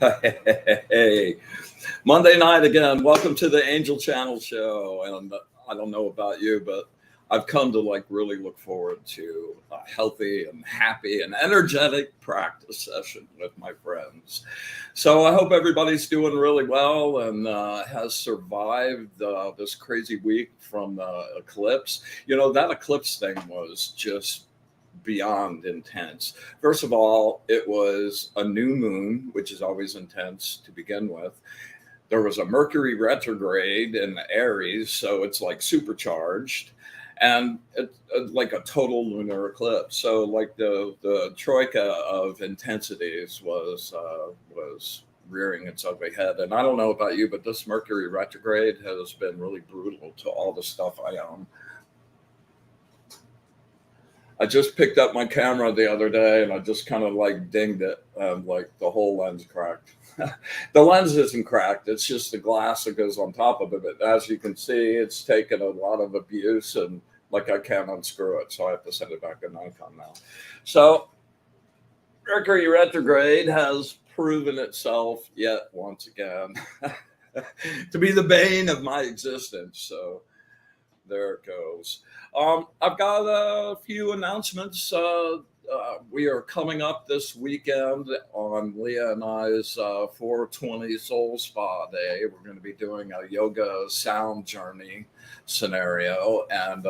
Hey, Monday night again. Welcome to the Angel Channel show. And I don't know about you, but I've come to really look forward to a healthy and happy and energetic practice session with my friends. So I hope everybody's doing really well and has survived this crazy week from the eclipse. That eclipse thing was just beyond intense. First of all, it was a new moon, which is always intense to begin with. There was a Mercury retrograde in Aries, so it's like supercharged, and it's like a total lunar eclipse. So like the troika of intensities was rearing its ugly head. And I don't know about you, but this Mercury retrograde has been really brutal to all the stuff I own. I just picked up my camera the other day and I just kind of dinged it, and the whole lens cracked. The lens isn't cracked, it's just the glass that goes on top of it. But as you can see, it's taken a lot of abuse, and I can't unscrew it, so I have to send it back to Nikon now. So Mercury retrograde has proven itself yet once again to be the bane of my existence. So there it goes. I've got a few announcements. We are coming up this weekend on Leah and I's 420 Soul Spa Day. We're going to be doing a yoga sound journey scenario. And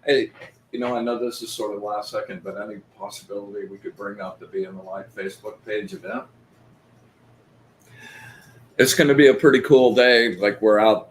hey, I know this is sort of last second, but any possibility we could bring up the Be in the Light Facebook page event? It's going to be a pretty cool day. We're out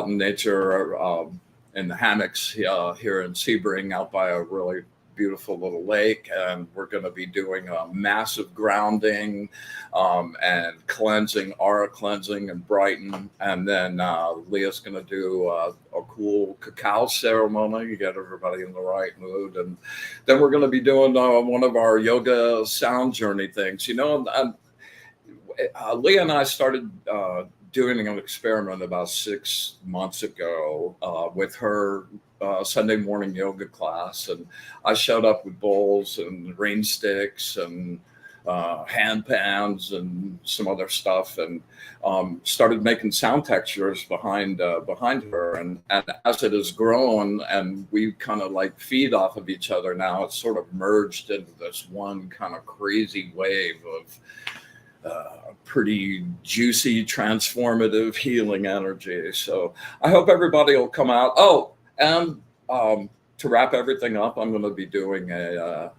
in nature, in the hammocks here in Sebring, out by a really beautiful little lake, and we're going to be doing a massive grounding and aura cleansing and brighten. And then Leah's going to do a cool cacao ceremony. You get everybody in the right mood, and then we're going to be doing one of our yoga sound journey things. Leah and I started doing an experiment about 6 months ago with her Sunday morning yoga class, and I showed up with bowls and rain sticks and hand pans and some other stuff, and started making sound textures behind her. And as it has grown and we kind of feed off of each other now, it's sort of merged into this one kind of crazy wave of pretty juicy, transformative, healing energy. So I hope everybody will come out. Oh, and to wrap everything up, I'm going to be doing a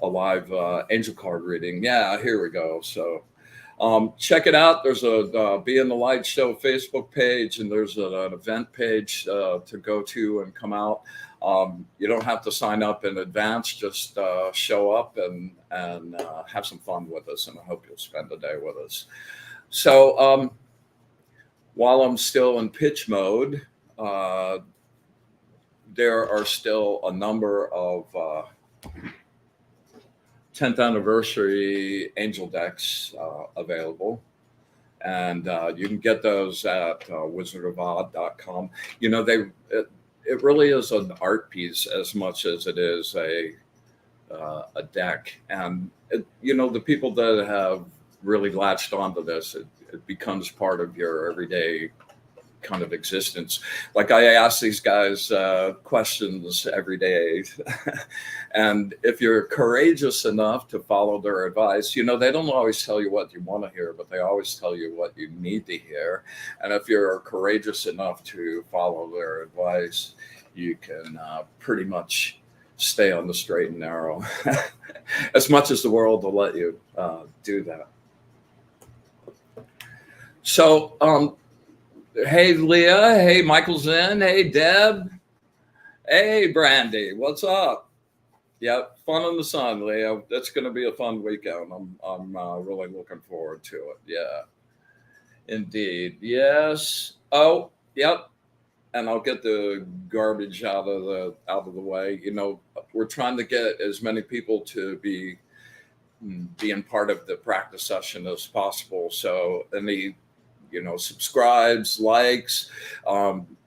live angel card reading. Yeah, here we go. So check it out. There's a Be in the Light Show Facebook page, and there's an event page to go to and come out. You don't have to sign up in advance, just show up and have some fun with us, and I hope you'll spend the day with us. So while I'm still in pitch mode, there are still a number of 10th anniversary angel decks available, and you can get those at wizardofod.com. It really is an art piece as much as it is a deck. And the people that have really latched onto this, it becomes part of your everyday kind of existence. I ask these guys questions every day, and if you're courageous enough to follow their advice, they don't always tell you what you want to hear, but they always tell you what you need to hear. And if you're courageous enough to follow their advice, you can pretty much stay on the straight and narrow as much as the world will let you do that. So hey Leah, hey Michael Zen, hey Deb, hey Brandy, what's up? Yeah, fun in the sun, Leah. That's going to be a fun weekend. I'm really looking forward to it. Yeah, indeed. Yes. Oh, yep. And I'll get the garbage out of the way. We're trying to get as many people to being part of the practice session as possible. So any subscribes, likes,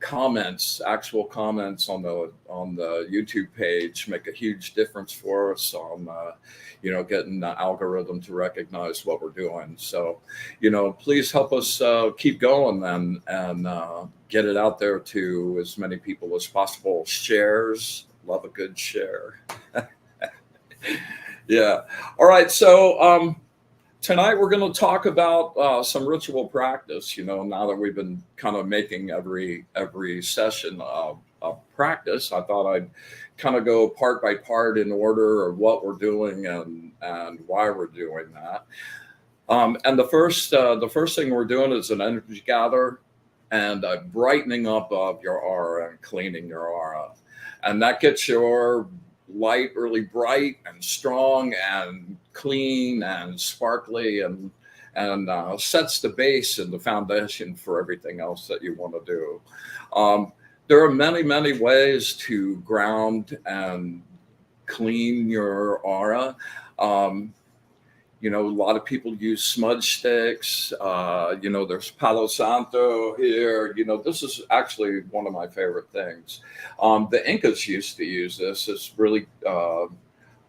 comments, actual comments on the YouTube page make a huge difference for us on getting the algorithm to recognize what we're doing. So please help us keep going then, and get it out there to as many people as possible. Shares, love a good share. Yeah. All right. So tonight we're going to talk about some ritual practice. Now that we've been kind of making every session a practice, I thought I'd kind of go part by part in order of what we're doing and why we're doing that. And the first thing we're doing is an energy gather and a brightening up of your aura and cleaning your aura, and that gets your light really bright and strong and clean and sparkly, and sets the base and the foundation for everything else that you want to do. There are many ways to ground and clean your aura. A lot of people use smudge sticks. There's Palo Santo here. This is actually one of my favorite things. The Incas used to use this. It's really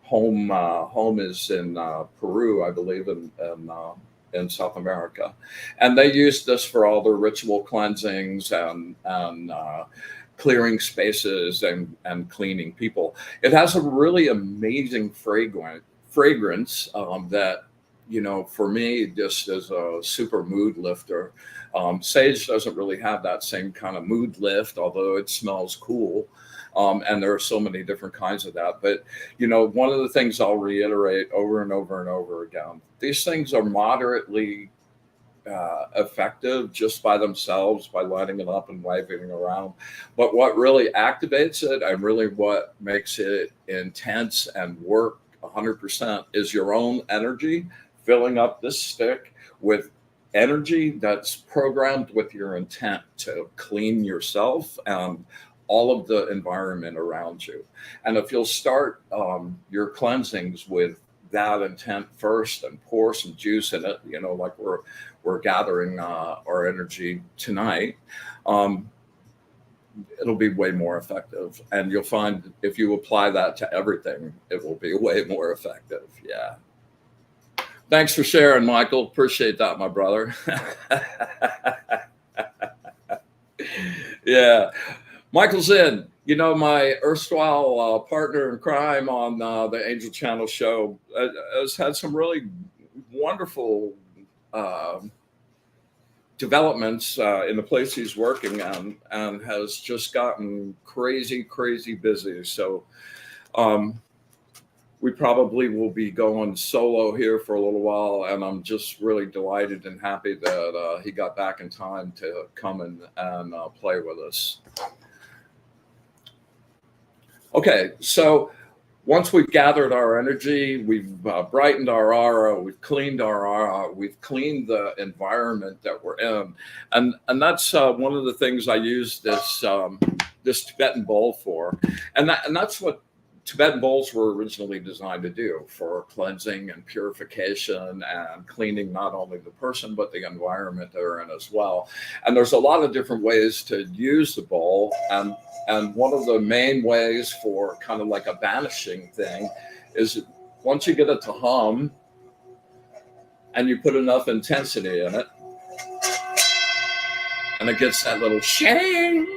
home is in Peru, I believe, in South America, and they used this for all their ritual cleansings and clearing spaces and cleaning people. It has a really amazing fragrance that for me just is a super mood lifter. Sage doesn't really have that same kind of mood lift, although it smells cool. And there are so many different kinds of that. But one of the things I'll reiterate over and over and over again, these things are moderately effective just by themselves, by lighting it up and waving it around. But what really activates it, and really what makes it intense and work 100%, is your own energy, filling up this stick with energy that's programmed with your intent to clean yourself and all of the environment around you. And if you'll start your cleansings with that intent first and pour some juice in it, like we're gathering our energy tonight, it'll be way more effective. And you'll find if you apply that to everything, it will be way more effective. Yeah. Thanks for sharing, Michael. Appreciate that, my brother. Yeah. Michael's in. My erstwhile partner in crime on the Angel Channel show has had some really wonderful developments in the place he's working on, and has just gotten crazy busy. So we probably will be going solo here for a little while, and I'm just really delighted and happy that he got back in time to come and play with us. Okay, so once we've gathered our energy, we've brightened our aura, we've cleaned our aura, we've cleaned the environment that we're in, and that's one of the things I use this this Tibetan bowl for, and that's what Tibetan bowls were originally designed to do, for cleansing and purification and cleaning not only the person but the environment they're in as well. And there's a lot of different ways to use the bowl, and one of the main ways for kind of like a banishing thing is once you get it to hum and you put enough intensity in it, and it gets that little shing.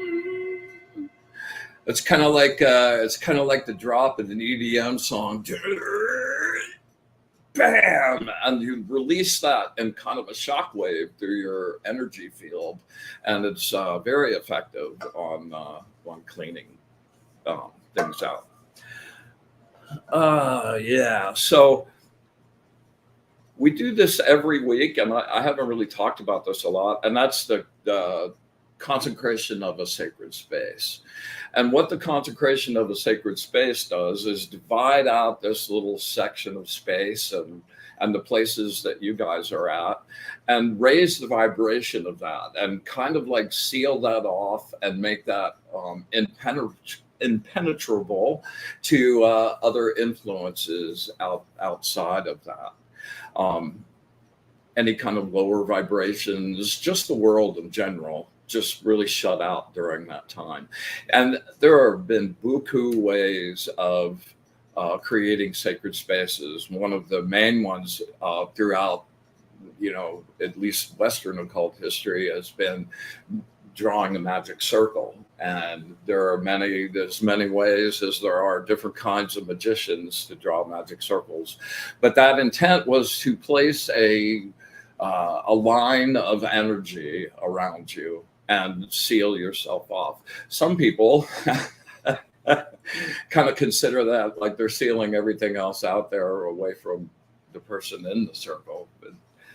It's kind of like the drop in an EDM song, bam, and you release that in kind of a shock wave through your energy field, and it's very effective on cleaning things out. Yeah, so we do this every week, and I haven't really talked about this a lot, and that's the consecration of a sacred space. And what the consecration of a sacred space does is divide out this little section of space and the places that you guys are at, and raise the vibration of that, and kind of like seal that off and make that impenetrable to other influences outside of that. any kind of lower vibrations, just the world in general, just really shut out during that time. And there have been buku ways of creating sacred spaces. One of the main ones throughout, at least Western occult history, has been drawing a magic circle. And there's many ways as there are different kinds of magicians to draw magic circles. But that intent was to place a line of energy around you and seal yourself off. Some people kind of consider that like they're sealing everything else out there away from the person in the circle. But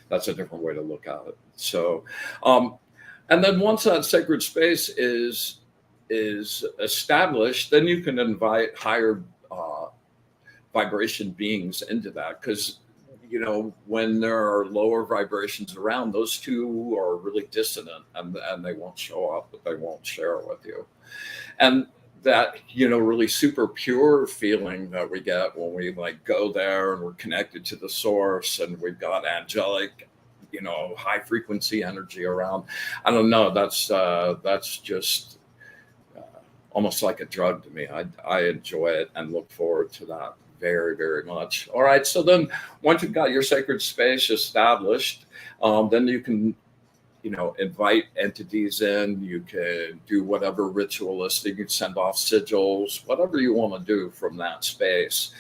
that's a different way to look at it. So, and then once that sacred space is established, then you can invite higher vibration beings into that, because when there are lower vibrations around, those two are really dissonant, and they won't show up, but they won't share with you. And that really super pure feeling that we get when we like go there and we're connected to the source and we've got angelic high frequency energy around. I don't know, that's just almost like a drug to me. I enjoy it and look forward to that very, very much. All right, so then once you've got your sacred space established, then you can invite entities in. You can do whatever ritualistic, you can send off sigils, whatever you want to do from that space.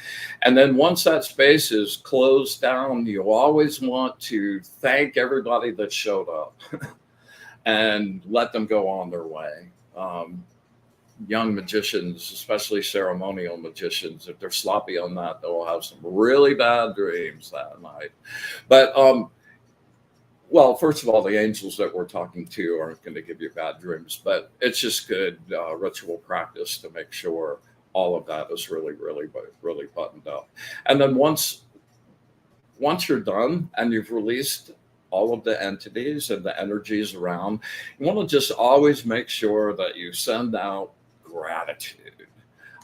And then once that space is closed down, you always want to thank everybody that showed up and let them go on their way. Young magicians, especially ceremonial magicians, if they're sloppy on that, they'll have some really bad dreams that night. But well, first of all, the angels that we're talking to aren't going to give you bad dreams, but it's just good ritual practice to make sure all of that is really, really, really buttoned up. And then once you're done and you've released all of the entities and the energies around, you want to just always make sure that you send out gratitude.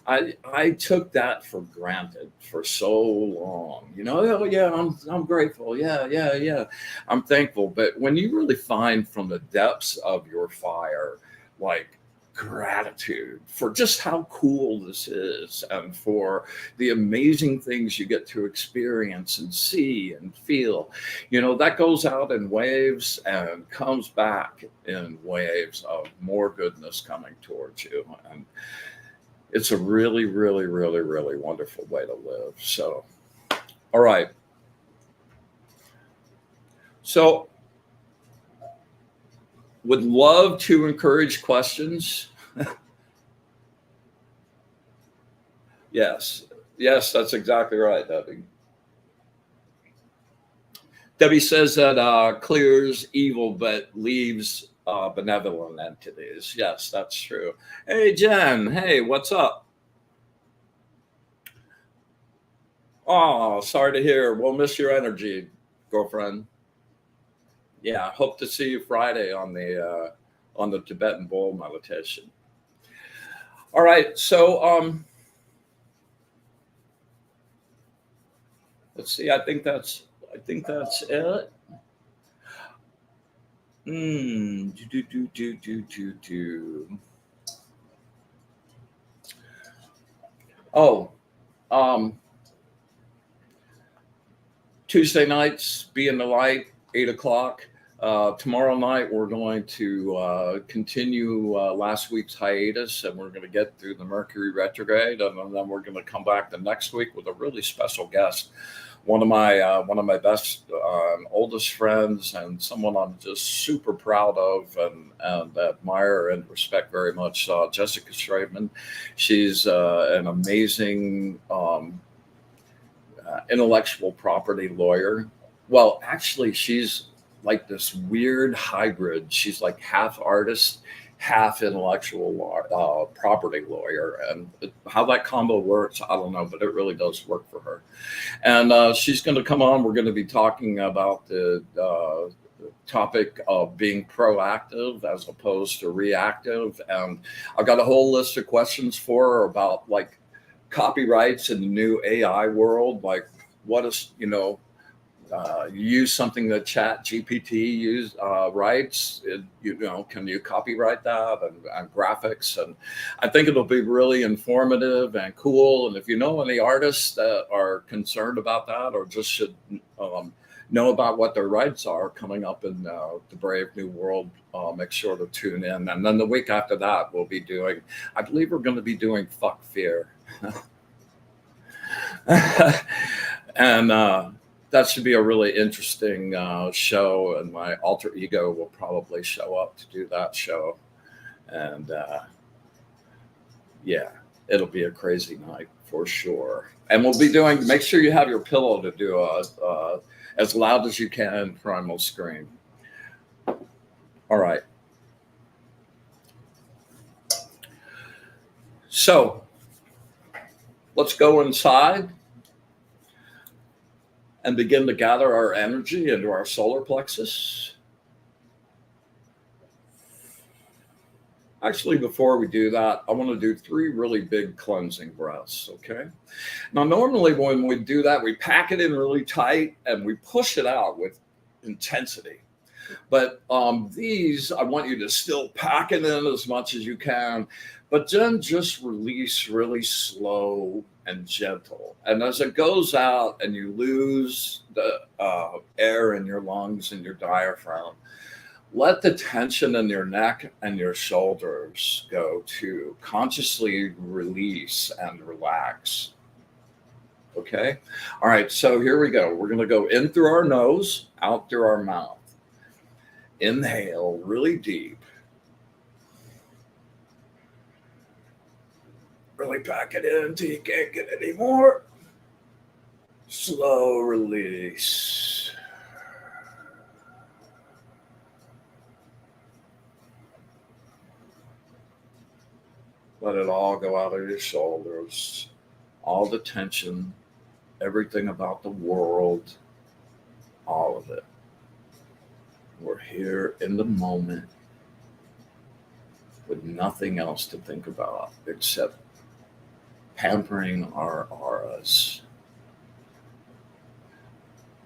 I took that for granted for so long. Oh yeah, I'm grateful. Yeah. I'm thankful. But when you really find from the depths of your fire, like gratitude for just how cool this is and for the amazing things you get to experience and see and feel, that goes out in waves and comes back in waves of more goodness coming towards you. And it's a really, really, really, really wonderful way to live. So, all right. So, would love to encourage questions. Yes, that's exactly right, Debbie. Debbie says that clears evil but leaves benevolent entities. Yes, that's true. Hey, Jen. Hey, what's up? Oh, sorry to hear. We'll miss your energy, girlfriend. Yeah, hope to see you Friday on the Tibetan bowl meditation. All right, so let's see. I think that's it. Oh, Tuesday nights, Be in the Light, 8:00. Tomorrow night, we're going to continue last week's hiatus, and we're going to get through the Mercury retrograde, and then we're going to come back the next week with a really special guest. One of my best oldest friends, and someone I'm just super proud of and admire and respect very much, Jessica Schraven. She's an amazing intellectual property lawyer. Well, actually, she's like this weird hybrid. She's like half artist, half intellectual property lawyer. And how that combo works, I don't know, but it really does work for her. And she's going to come on. We're going to be talking about the topic of being proactive as opposed to reactive. And I've got a whole list of questions for her about like copyrights in the new AI world. Like what use something that Chat GPT writes. Can you copyright that and graphics? And I think it'll be really informative and cool. And if you know any artists that are concerned about that or just should know about what their rights are coming up in the brave new world, make sure to tune in. And then the week after that, we'll be doing, I believe we're going to be doing Fuck Fear. And that should be a really interesting show, and my alter ego will probably show up to do that show. And yeah, it'll be a crazy night for sure. And we'll be doing, make sure you have your pillow to do as loud as you can primal scream. All right. So let's go inside and begin to gather our energy into our solar plexus. Actually, before we do that, I want to do 3 really big cleansing breaths, okay? Now, normally when we do that, we pack it in really tight and we push it out with intensity. But these, I want you to still pack it in as much as you can, but then just release really slow and gentle. And as it goes out and you lose the air in your lungs and your diaphragm, let the tension in your neck and your shoulders go to consciously release and relax. Okay? All right, so here we go. We're going to go in through our nose, out through our mouth. Inhale really deep. Really pack it in until you can't get any more. Slow release. Let it all go out of your shoulders. All the tension, everything about the world, all of it. We're here in the moment with nothing else to think about except pampering our auras.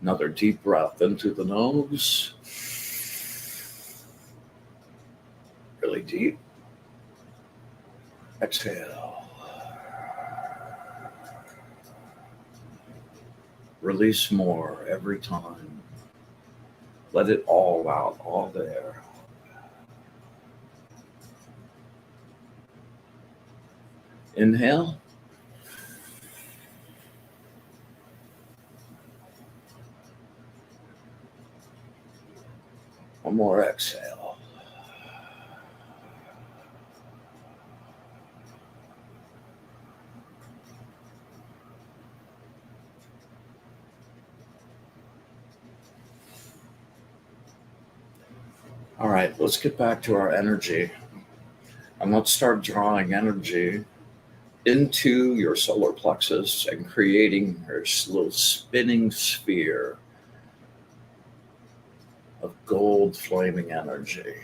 Another deep breath into the nose. Really deep. Exhale. Release more every time. Let it all out, all there. Inhale. One more exhale. All right, let's get back to our energy. And let's start drawing energy into your solar plexus and creating your little spinning sphere of gold flaming energy.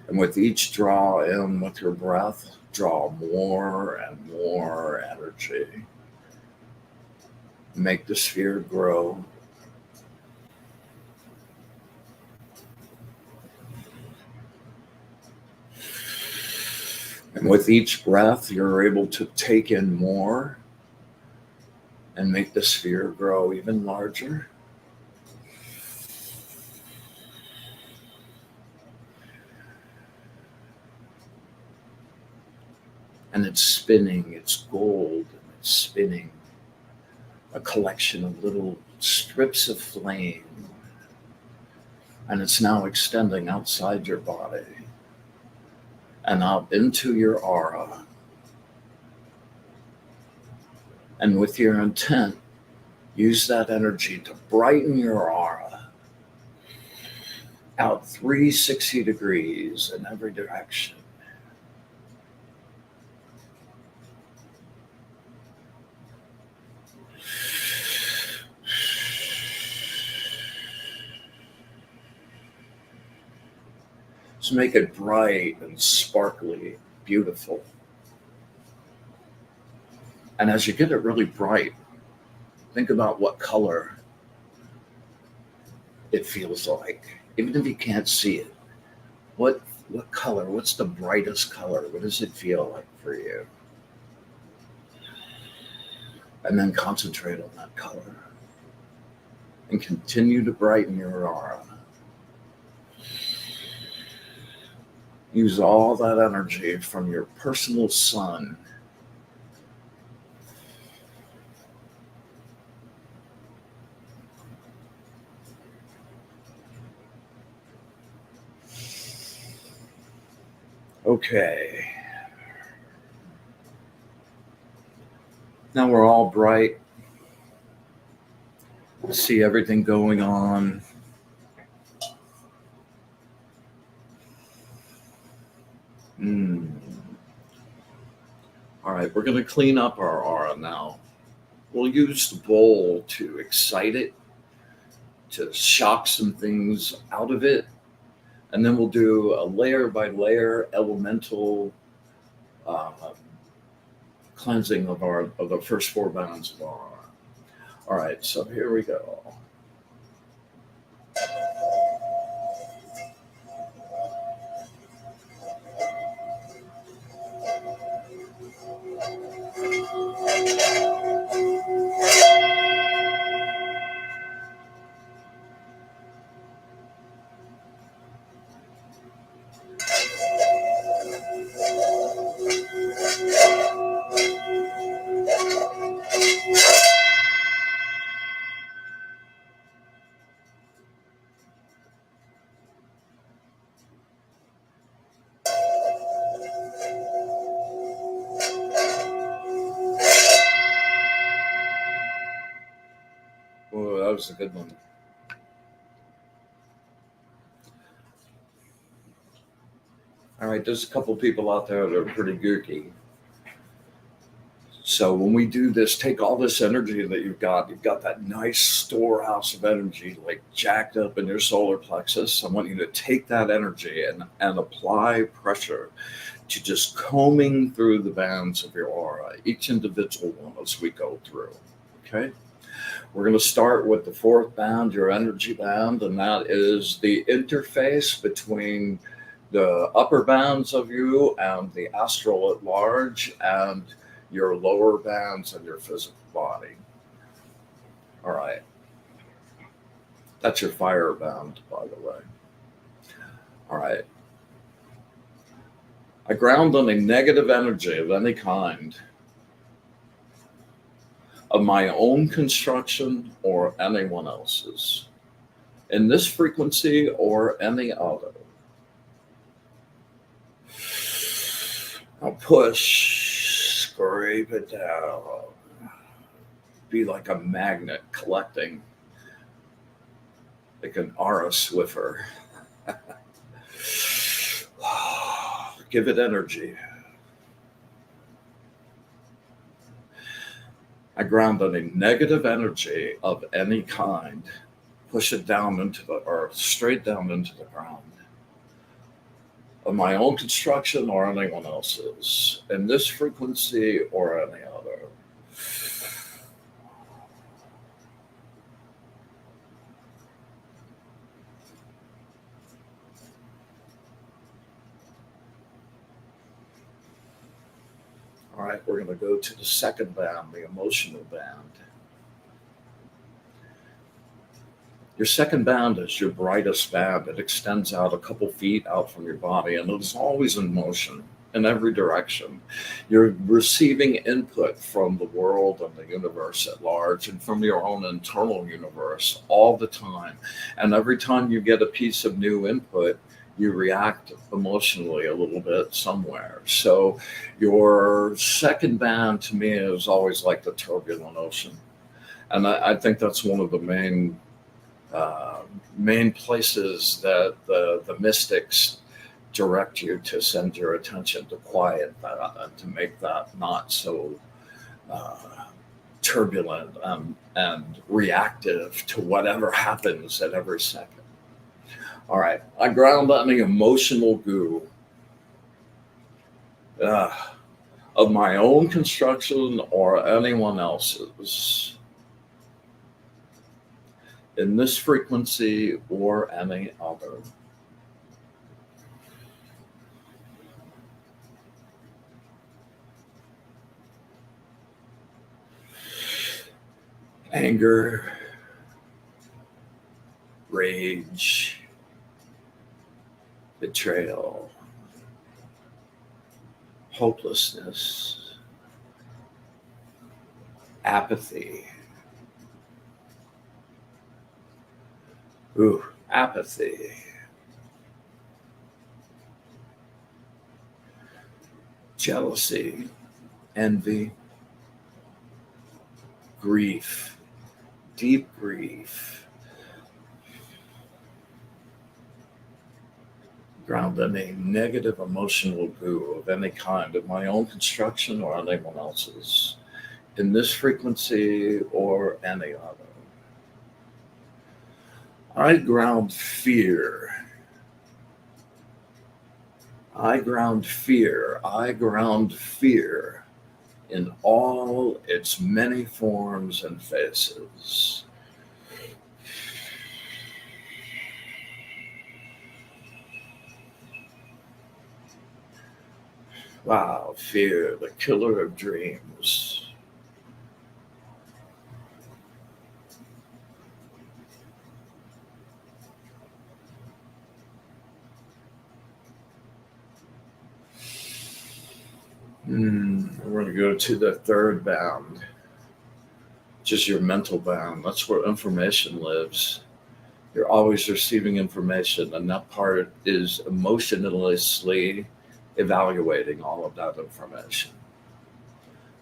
And with each draw in with your breath, draw more and more energy. Make the sphere grow. And with each breath, you're able to take in more and make the sphere grow even larger. And it's spinning, it's gold, and it's spinning a collection of little strips of flame. And it's now extending outside your body and out into your aura. And with your intent, use that energy to brighten your aura out 360 degrees in every direction. So make it bright and sparkly, beautiful. And as you get it really bright, think about what color it feels like, even if you can't see it. What color? What's the brightest color? What does it feel like for you? And then concentrate on that color and continue to brighten your aura. Use all that energy from your personal sun. Okay. Now we're all bright. See everything going on. All right, we're going to clean up our aura now. We'll use the bowl to excite it, to shock some things out of it, and then we'll do a layer by layer elemental cleansing of the first 4 bands of our aura. All right, so here we go. Oh, that was a good one. All right, there's a couple people out there that are pretty gooky. So when we do this, take all this energy that you've got that nice storehouse of energy, like jacked up in your solar plexus. I want you to take that energy and apply pressure to just combing through the bands of your aura, each individual one as we go through, okay? We're going to start with the 4th band, your energy band, and that is the interface between the upper bands of you and the astral at large, and your lower bands and your physical body. All right. That's your fire band, by the way. All right. I ground on a negative energy of any kind, of my own construction or anyone else's, in this frequency or any other. I'll push, scrape it down, be like a magnet collecting, like an aura Swiffer. Give it energy. I ground any negative energy of any kind, push it down into the earth, straight down into the ground, of my own construction or anyone else's, in this frequency or any other. All right, we're going to go to the 2nd band, the emotional band. Your 2nd band is your brightest band. It extends out a couple feet out from your body, and it's always in motion in every direction. You're receiving input from the world and the universe at large, and from your own internal universe all the time. And every time you get a piece of new input, you react emotionally a little bit somewhere. So your 2nd band to me is always like the turbulent ocean. And I think that's one of the main places that the mystics direct you to send your attention, to quiet that and to make that not so turbulent and reactive to whatever happens at every second. All right, I ground on the emotional goo of my own construction or anyone else's, in this frequency or any other. Anger, rage, betrayal, hopelessness, apathy. Apathy. Jealousy, envy, grief, deep grief. Ground in a negative emotional goo of any kind, of my own construction or anyone else's, in this frequency or any other. I ground fear. I ground fear. I ground fear in all its many forms and faces. Wow, fear, the killer of dreams. We're going to go to the third bound, which is your mental bound. That's where information lives. You're always receiving information, and that part is emotionlessly evaluating all of that information.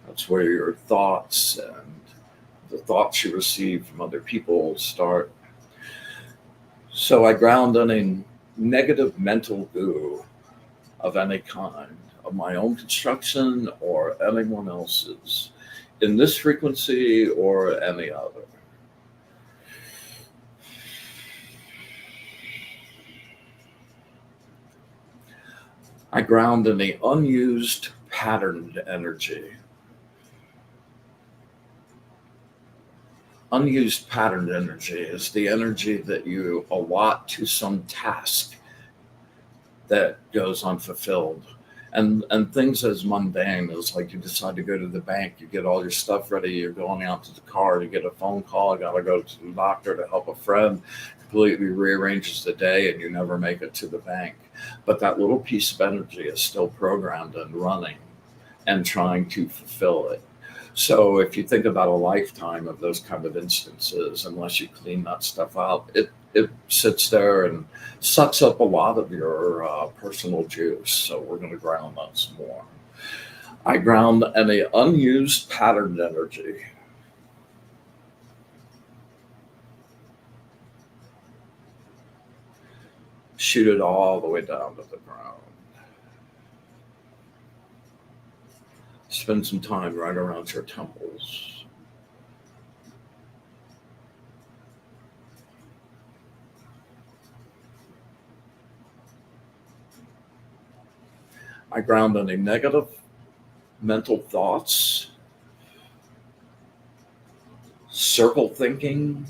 That's where your thoughts and the thoughts you receive from other people start. So I ground on a negative mental goo of any kind, of my own construction or anyone else's, in this frequency or any other. I ground in the unused patterned energy. Unused patterned energy is the energy that you allot to some task that goes unfulfilled. And things as mundane as like you decide to go to the bank, you get all your stuff ready, you're going out to the car, you get a phone call, you gotta go to the doctor to help a friend, completely rearranges the day and you never make it to the bank. But that little piece of energy is still programmed and running and trying to fulfill it. So if you think about a lifetime of those kind of instances, unless you clean that stuff out, it sits there and sucks up a lot of your personal juice. So we're going to ground that some more. I ground any unused patterned energy. Shoot it all the way down to the ground. Spend some time right around your temples. I ground any negative mental thoughts, circle thinking,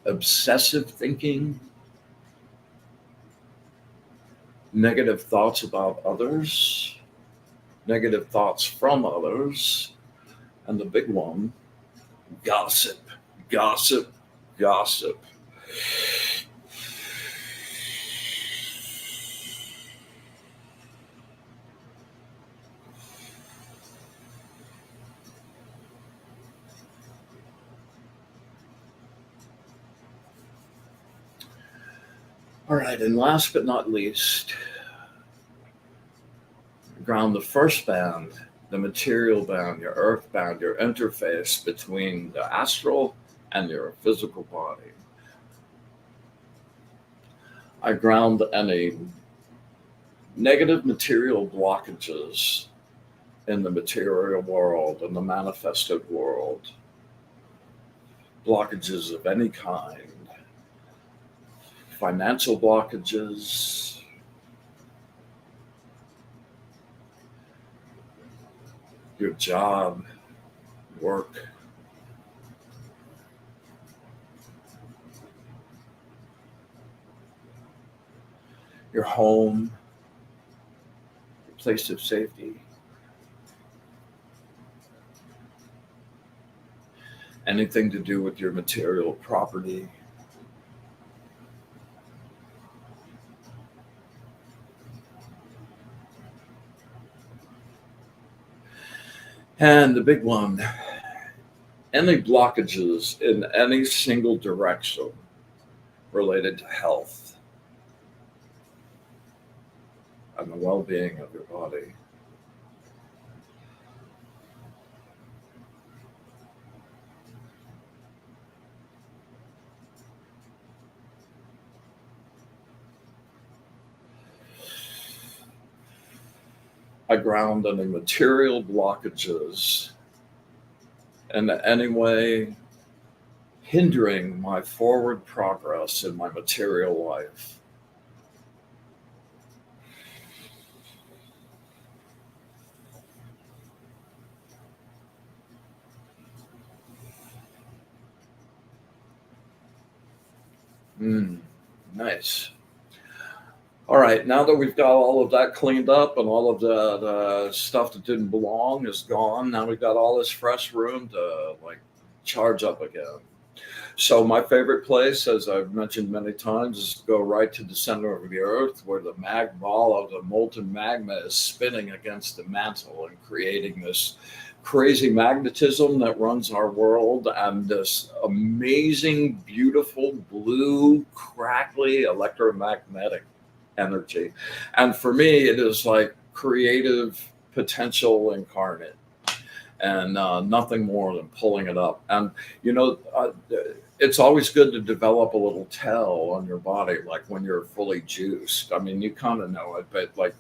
obsessive thinking, negative thoughts about others, negative thoughts from others, and the big one, gossip, gossip, gossip. All right, and last but not least, ground the first band, the material band, your earth band, your interface between the astral and your physical body. I ground any negative material blockages in the material world, in the manifested world, blockages of any kind, financial blockages, your job, work, your home, your place of safety, anything to do with your material property. And the big one, any blockages in any single direction related to health and the well-being of your body. I ground any material blockages in any way hindering my forward progress in my material life. Nice. All right, now that we've got all of that cleaned up and all of the stuff that didn't belong is gone, now we've got all this fresh room to like charge up again. So my favorite place, as I've mentioned many times, is to go right to the center of the earth where the ball of the molten magma is spinning against the mantle and creating this crazy magnetism that runs our world and this amazing, beautiful, blue, crackly electromagnetic energy. And for me, it is like creative potential incarnate and nothing more than pulling it up. And, you know, it's always good to develop a little tell on your body, like when you're fully juiced. I mean, you kind of know it, but like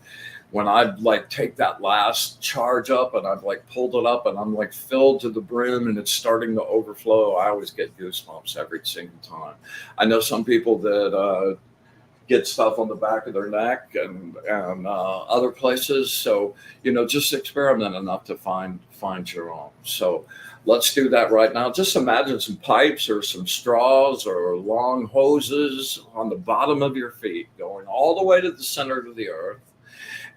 when I like take that last charge up and I've like pulled it up and I'm like filled to the brim and it's starting to overflow, I always get goosebumps every single time. I know some people that get stuff on the back of their neck and other places. So, you know, just experiment enough to find your own. So let's do that right now. Just imagine some pipes or some straws or long hoses on the bottom of your feet going all the way to the center of the earth.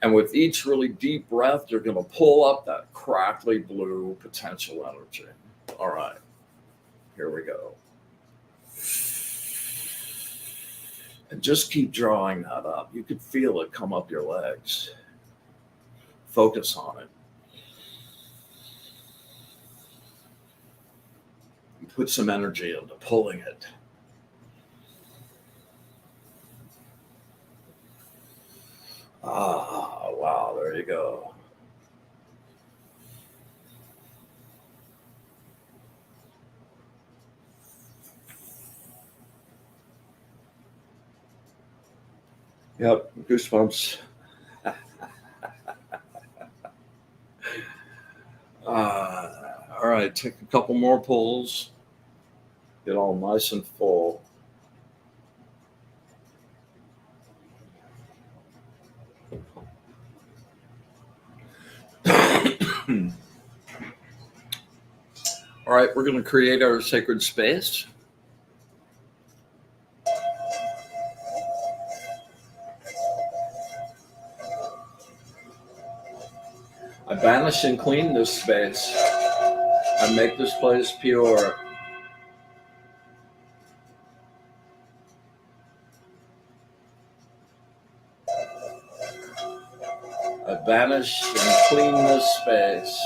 And with each really deep breath, you're going to pull up that crackly blue potential energy. All right, here we go. And just keep drawing that up. You could feel it come up your legs. Focus on it. And put some energy into pulling it. Ah, wow, there you go. Yep, goosebumps. All right, take a couple more pulls. Get all nice and full. All right, we're going to create our sacred space. I banish and clean this space. I make this place pure. I banish and clean this space.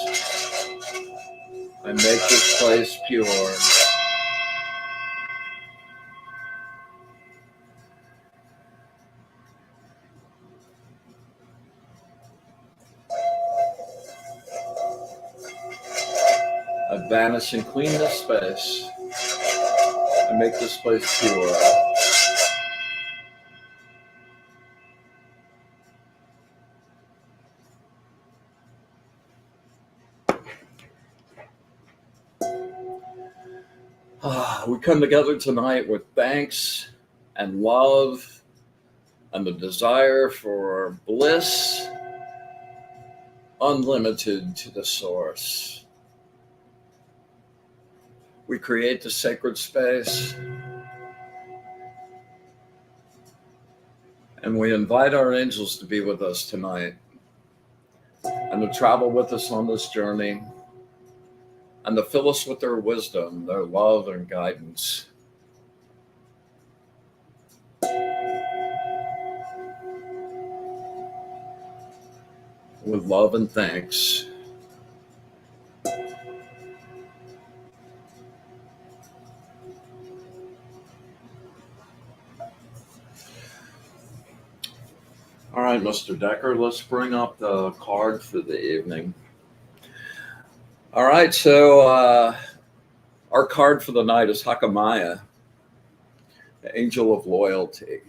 I make this place pure. I banish and clean this space. I make this place pure. We come together tonight with thanks and love and the desire for bliss unlimited to the source. We create the sacred space And we invite our angels to be with us tonight and to travel with us on this journey and to fill us with their wisdom, their love, and guidance. With love and thanks. All right, Mr. Decker, let's bring up the card for the evening. All right, so our card for the night is HAKAMIAH, the Angel of Loyalty.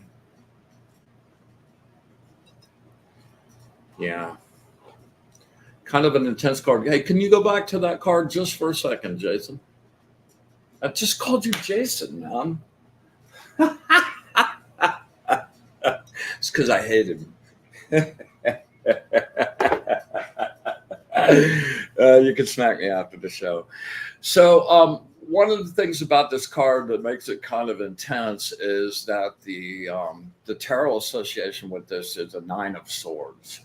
Yeah. Kind of an intense card. Hey, can you go back to that card just for a second, Jason? I just called you Jason, man. It's because I hate him. You can smack me after the show. So one of the things about this card that makes it kind of intense is that the tarot association with this is a Nine of Swords.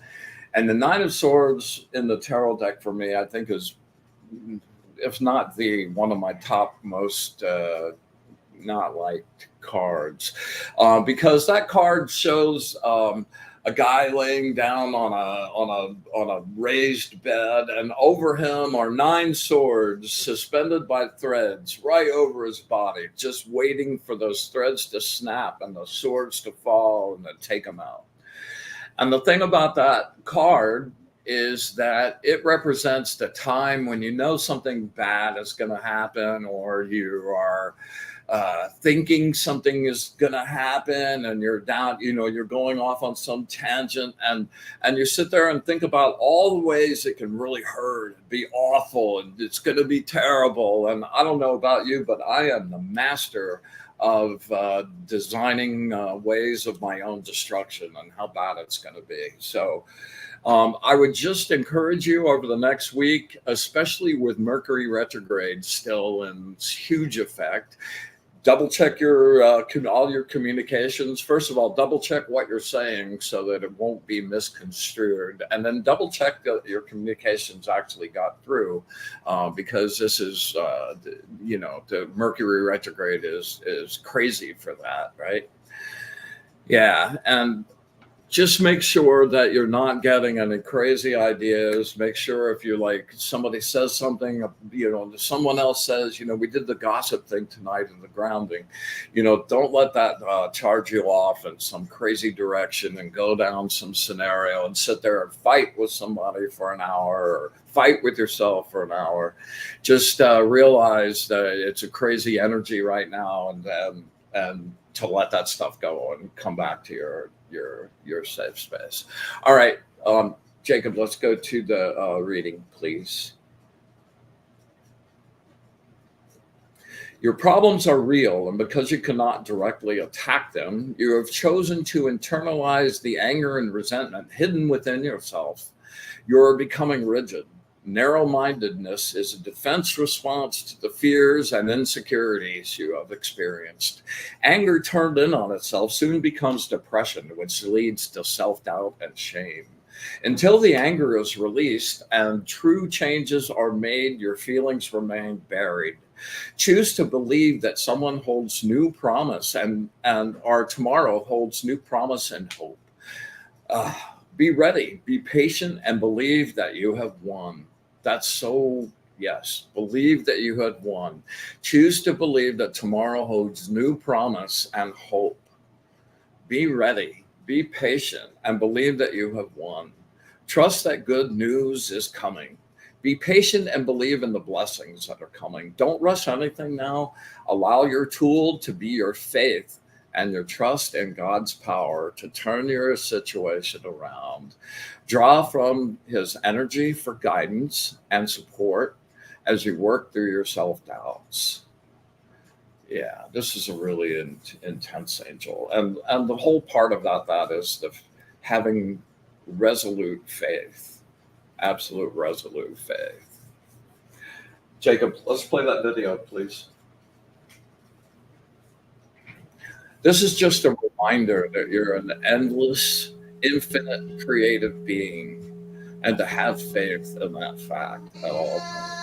And the Nine of Swords in the tarot deck for me, I think is, if not the one of my top most not liked cards, because that card shows a guy laying down on a raised bed, and over him are 9 swords suspended by threads right over his body, just waiting for those threads to snap and the swords to fall and then take him out. And the thing about that card is that it represents the time when you know something bad is going to happen, or you are thinking something is going to happen, and you're down, you're going off on some tangent, and you sit there and think about all the ways it can really hurt, be awful, and it's going to be terrible. And I don't know about you, but I am the master of designing ways of my own destruction and how bad it's going to be. So I would just encourage you over the next week, especially with Mercury retrograde still in huge effect, double check your all your communications. First of all, double check what you're saying so that it won't be misconstrued, and then double check that your communications actually got through, because this is the Mercury retrograde is crazy for that, right? Yeah. And just make sure that you're not getting any crazy ideas. Make sure if you're like, somebody says something, someone else says, we did the gossip thing tonight in the grounding, don't let that charge you off in some crazy direction and go down some scenario and sit there and fight with somebody for an hour, or fight with yourself for an hour. Just realize that it's a crazy energy right now, and to let that stuff go and come back to your safe space. All right, Jacob, let's go to the reading, please. Your problems are real, and because you cannot directly attack them, you have chosen to internalize the anger and resentment hidden within yourself. You're becoming rigid. Narrow-mindedness is a defense response to the fears and insecurities you have experienced. Anger turned in on itself soon becomes depression, which leads to self-doubt and shame. Until the anger is released and true changes are made, your feelings remain buried. Choose to believe that someone holds new promise, and our tomorrow holds new promise and hope. Be ready, be patient, and believe that you have won. That's so, yes, believe that you had won. Choose to believe that tomorrow holds new promise and hope. Be ready, be patient, and believe that you have won. Trust that good news is coming. Be patient and believe in the blessings that are coming. Don't rush anything now. Allow your tool to be your faith and your trust in God's power to turn your situation around. Draw from his energy for guidance and support as you work through your self-doubts. Yeah, this is a really intense angel. And the whole part of that is having resolute faith, absolute resolute faith. Jacob, let's play that video, please. This is just a reminder that you're an endless, infinite creative being, and to have faith in that fact at all times.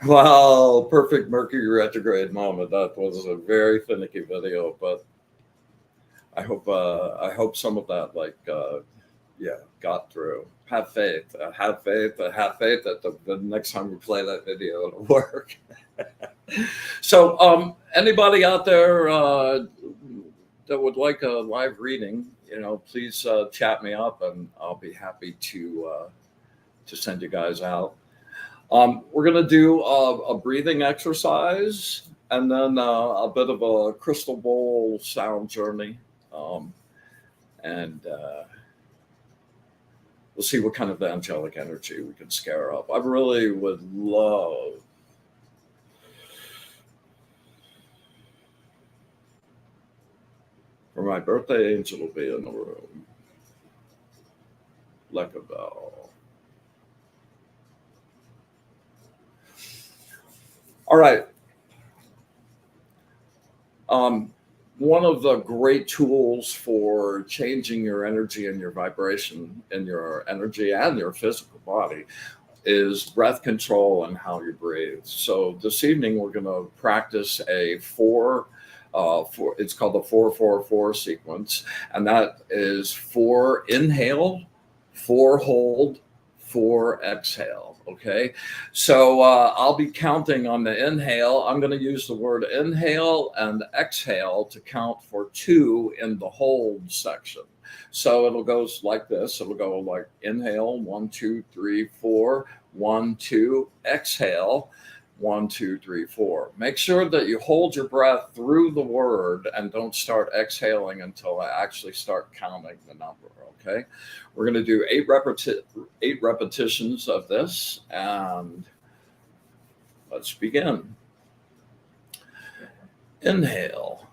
Well, perfect Mercury retrograde moment. That was a very finicky video, but I hope some of that yeah, got through. Have faith. Have faith. Have faith that the next time we play that video, it'll work. So, anybody out there that would like a live reading, please chat me up, and I'll be happy to send you guys out. We're gonna do a breathing exercise, and then a bit of a crystal bowl sound journey, and we'll see what kind of angelic energy we can scare up. I really would love for my birthday angel to be in the room, like a bell. All right. One of the great tools for changing your energy and your vibration and your energy and your physical body is breath control and how you breathe. So this evening we're going to practice a 4 It's called the 4-4-4 sequence, and that is 4 inhale, 4 hold, 4 exhale. Okay, so I'll be counting on the inhale. I'm going to use the word inhale and exhale to count for 2 in the hold section. So it'll go like this. It'll go like inhale, 1, 2, 3, 4, 1, 2, exhale, 1, 2, 3, 4. Make sure that you hold your breath through the word and don't start exhaling until I actually start counting the number. Okay, we're going to do 8 repetitions of this, and let's begin. Inhale,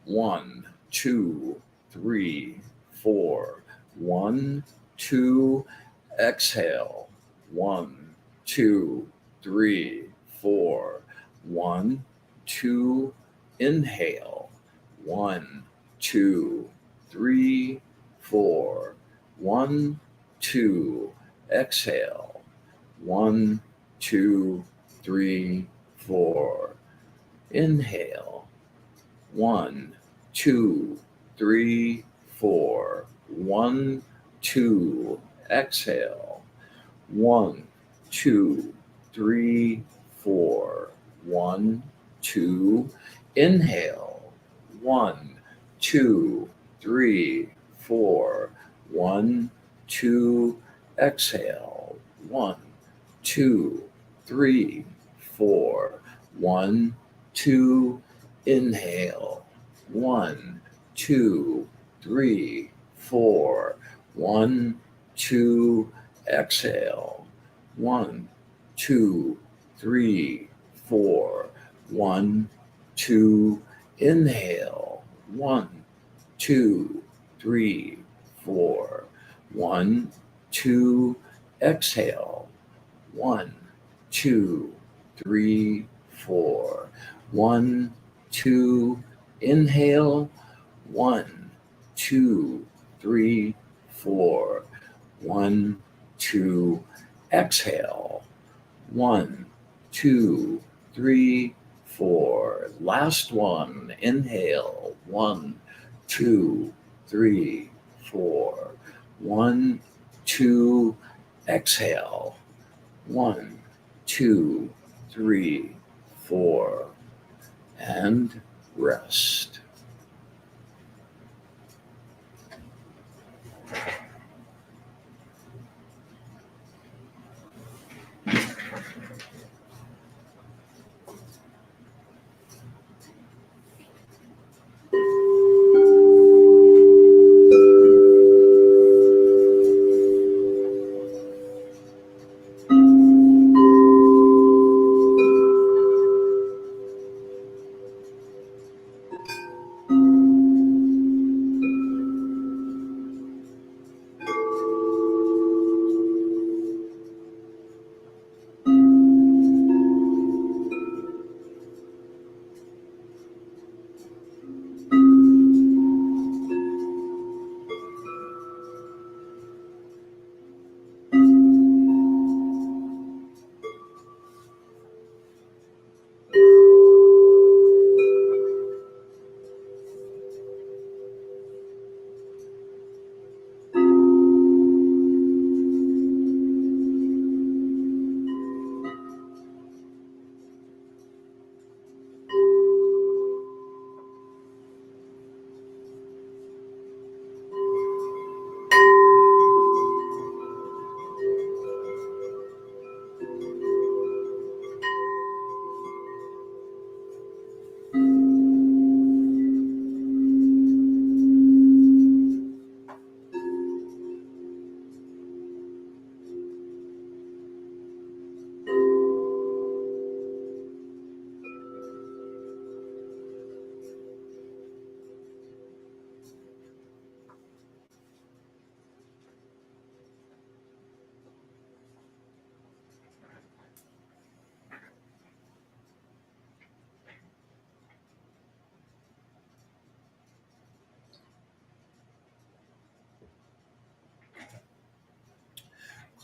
1, 2, 3, 4. 1, 2. Exhale, 1, 2, 3, 4. 1, 2. Inhale, 1, 2, 3, 4. 1, 2. Exhale, 1, 2, 3, 4. Inhale, 1, 2, 3, 4. 1, 2. Exhale, 1, 2, 3, 4. 1, 2. Inhale, 1, 2, 3, 4. 1, 2. Exhale, 1, 2, 3, 4. 1, 2. Inhale, 1, 2, 3, 4. 1, 2. Exhale, 1, 2, 3, 4. 1, 2. Inhale, 1, 2, 3, 4. 1, 2. Exhale, 1, 2, 3, 4. 1, 2. Inhale, 1, 2, 3, 4. 1, 2. Exhale, 1, 2, 3, 4. Last one. Inhale, 1, 2, 3, 4. 1, 2. Exhale, 1, 2, 3, 4. And rest.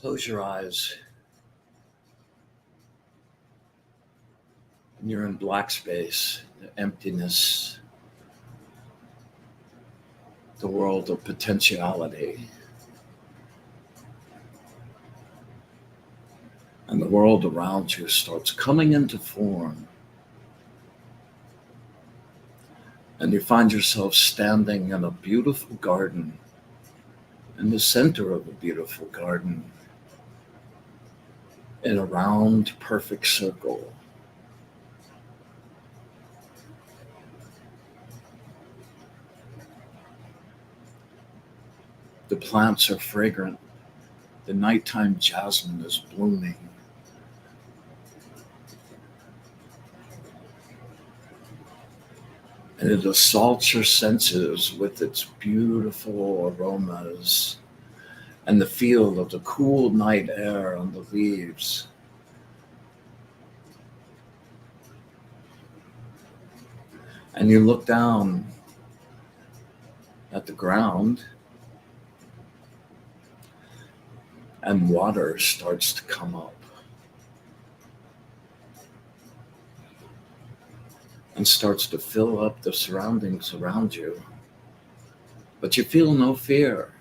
Close your eyes. And you're in black space, emptiness, the world of potentiality. And the world around you starts coming into form. And you find yourself standing in a beautiful garden, in the center of a beautiful garden, in a round, perfect circle. The plants are fragrant. The nighttime jasmine is blooming. And it assaults your senses with its beautiful aromas and the feel of the cool night air on the leaves. And you look down at the ground, and water starts to come up and starts to fill up the surroundings around you. But you feel no fear.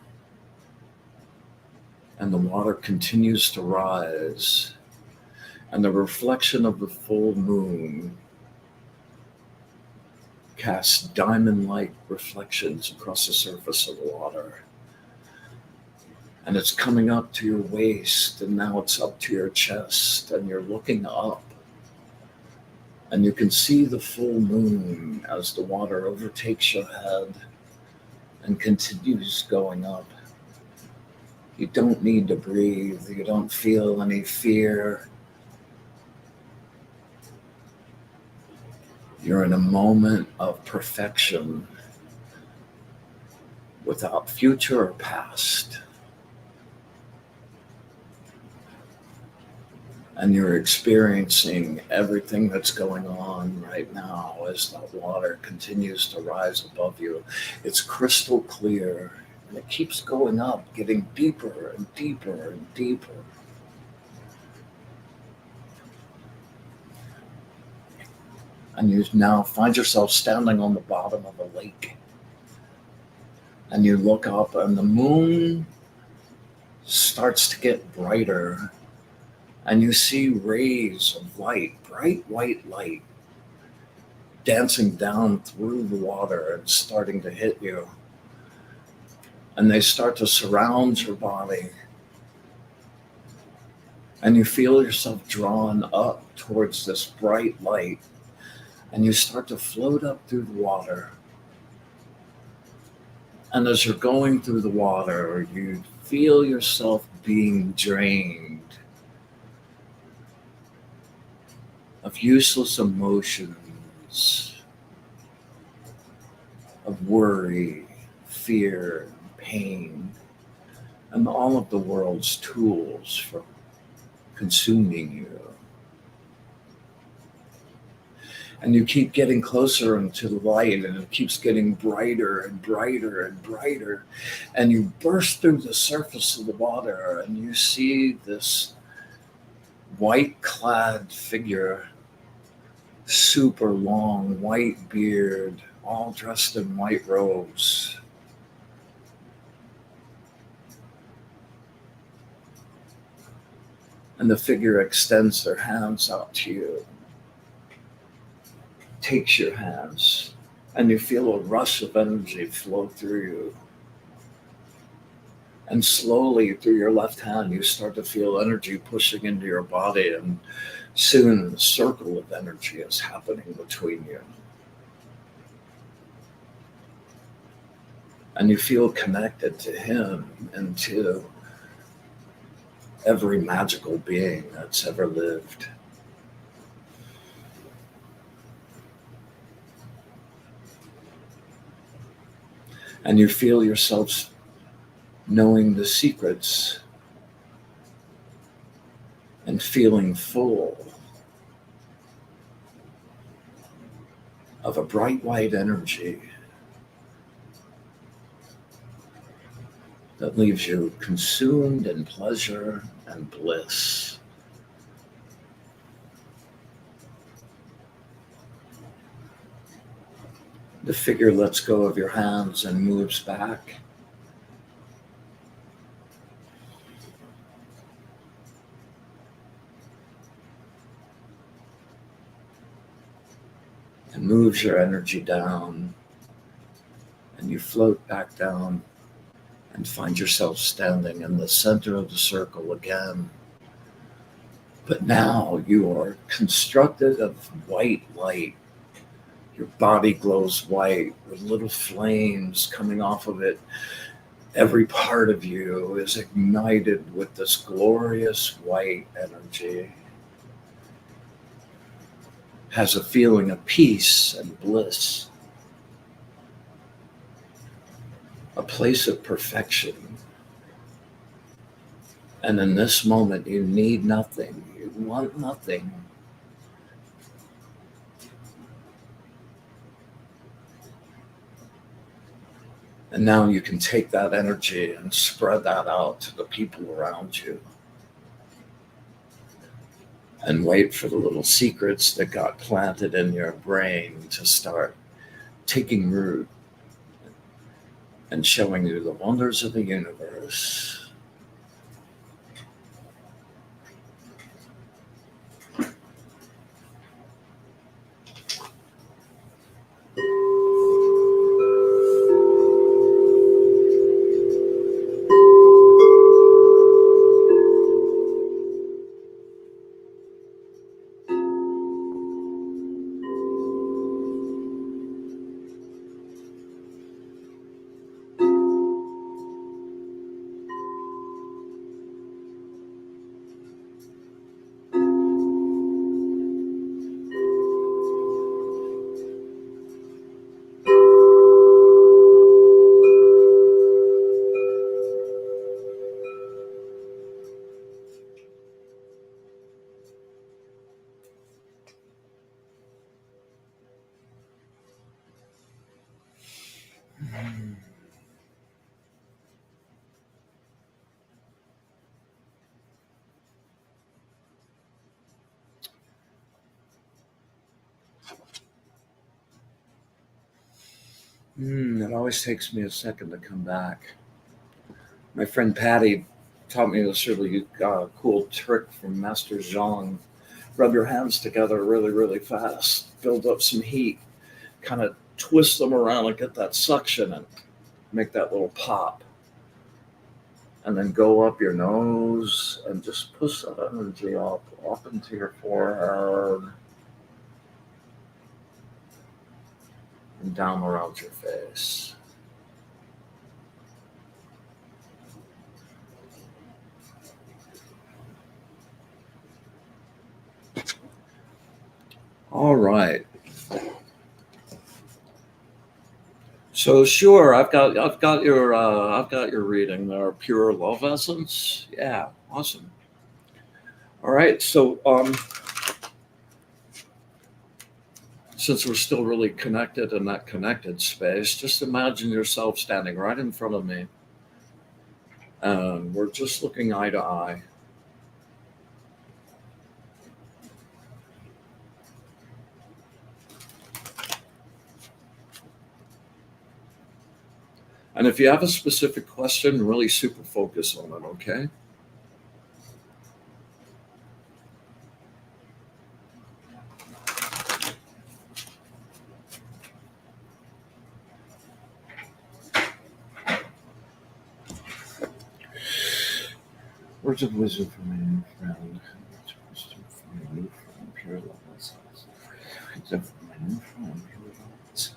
And the water continues to rise, and the reflection of the full moon casts diamond-like reflections across the surface of the water. And it's coming up to your waist, and now it's up to your chest, and you're looking up. And you can see the full moon as the water overtakes your head and continues going up. You don't need to breathe. You don't feel any fear. You're in a moment of perfection without future or past. And you're experiencing everything that's going on right now as that water continues to rise above you. It's crystal clear, and it keeps going up, getting deeper and deeper and deeper. And you now find yourself standing on the bottom of a lake. And you look up, and the moon starts to get brighter. And you see rays of light, bright white light, dancing down through the water and starting to hit you. And they start to surround your body. And you feel yourself drawn up towards this bright light. And you start to float up through the water. And as you're going through the water, you feel yourself being drained of useless emotions, of worry, fear, pain, and all of the world's tools for consuming you. And you keep getting closer into the light, and it keeps getting brighter and brighter and brighter. And you burst through the surface of the water, and you see this white-clad figure, super long, white beard, all dressed in white robes. And the figure extends their hands out to you, takes your hands, and you feel a rush of energy flow through you. And slowly through your left hand, you start to feel energy pushing into your body, and soon a circle of energy is happening between you. And you feel connected to him and to every magical being that's ever lived. And you feel yourself knowing the secrets and feeling full of a bright white energy that leaves you consumed in pleasure and bliss. The figure lets go of your hands and moves back. And moves your energy down. And you float back down and find yourself standing in the center of the circle again. But now you are constructed of white light. Your body glows white with little flames coming off of it. Every part of you is ignited with this glorious white energy. Has a feeling of peace and bliss. A place of perfection. And in this moment, you need nothing. You want nothing. And now you can take that energy and spread that out to the people around you. And wait for the little secrets that got planted in your brain to start taking root and showing you the wonders of the universe. It always takes me a second to come back. My friend Patty taught me this really cool trick from Master Zhang. Rub your hands together really, really fast. Build up some heat. Kind of twist them around and get that suction and make that little pop. And then go up your nose and just push that energy up into your forehead and down around your face. All right. So sure, I've got your reading there, Pure Love Essence. Yeah, awesome. All right, so since we're still really connected in that connected space, just imagine yourself standing right in front of me, and we're just looking eye to eye. And if you have a specific question, really super focus on it, okay? Words of wisdom from my new friend. Words of wisdom from my new friend, Pure Love Essence. Wisdom from my new friend, Pure Love Essence.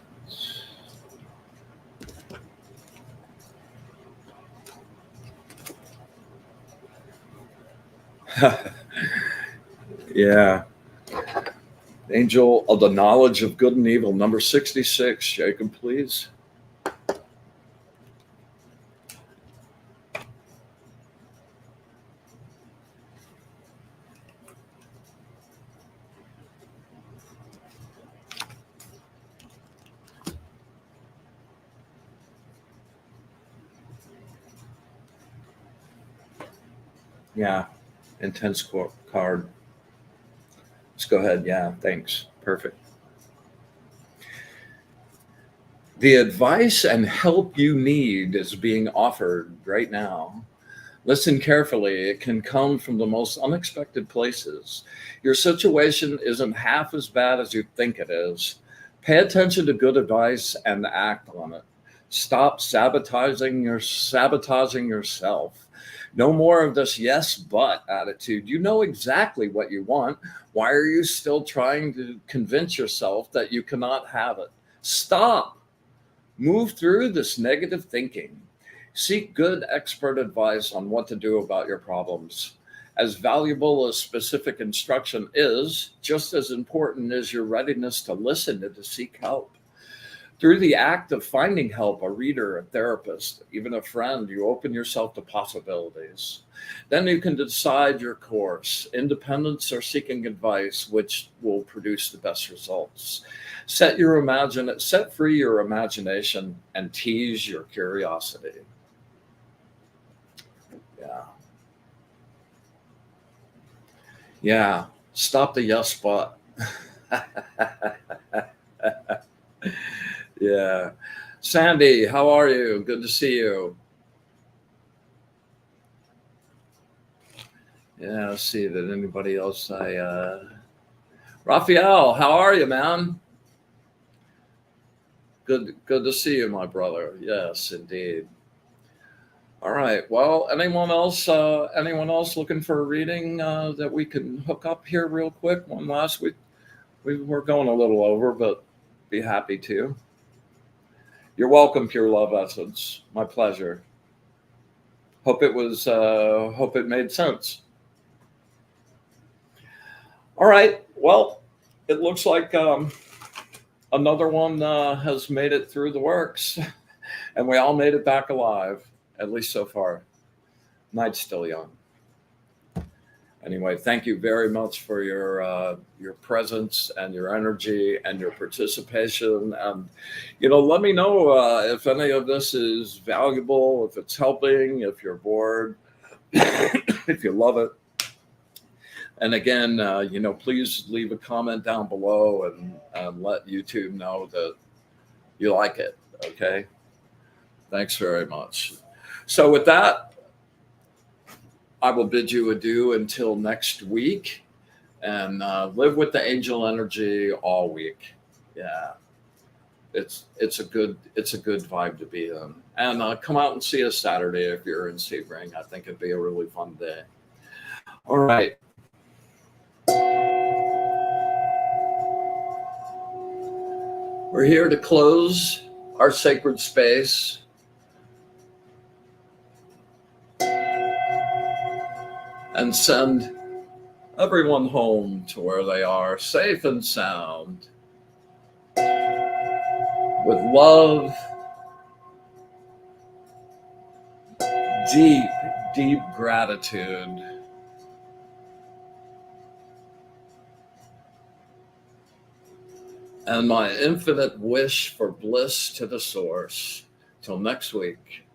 Yeah. Angel of the knowledge of good and evil, number 66. Jacob, please. Yeah. Intense card. Let's go ahead. Yeah. Thanks. Perfect. The advice and help you need is being offered right now. Listen carefully. It can come from the most unexpected places. Your situation isn't half as bad as you think it is. Pay attention to good advice and act on it. Stop sabotaging yourself. No more of this yes but attitude. You know exactly what you want. Why are you still trying to convince yourself that you cannot have it? Stop. Move through this negative thinking. Seek good expert advice on what to do about your problems. As valuable as specific instruction is, just as important is your readiness to listen and to seek help. Through the act of finding help, a reader, a therapist, even a friend, you open yourself to possibilities. Then you can decide your course, independence or seeking advice, which will produce the best results. Set free your imagination and tease your curiosity. Yeah. Yeah. Stop the yes but. Yeah. Sandy, how are you? Good to see you. Yeah, let's see. Did anybody else Raphael, how are you, man? Good to see you, my brother. Yes, indeed. All right. Well, anyone else looking for a reading that we can hook up here real quick? One last week. We're going a little over, but be happy to. You're welcome, Pure Love Essence. My pleasure. Hope it made sense. All right. Well, it looks like another one has made it through the works, and we all made it back alive, at least so far. Night's still young. Anyway, thank you very much for your presence and your energy and your participation. And let me know if any of this is valuable, if it's helping, if you're bored, if you love it. And again, please leave a comment down below and let YouTube know that you like it. Okay. Thanks very much. So with that, I will bid you adieu until next week, and live with the angel energy all week. Yeah, it's a good vibe to be in. And come out and see us Saturday if you're in Sebring. I think it'd be a really fun day. All right. We're here to close our sacred space. And send everyone home to where they are, safe and sound, with love, deep, deep gratitude, and my infinite wish for bliss to the source. Till next week.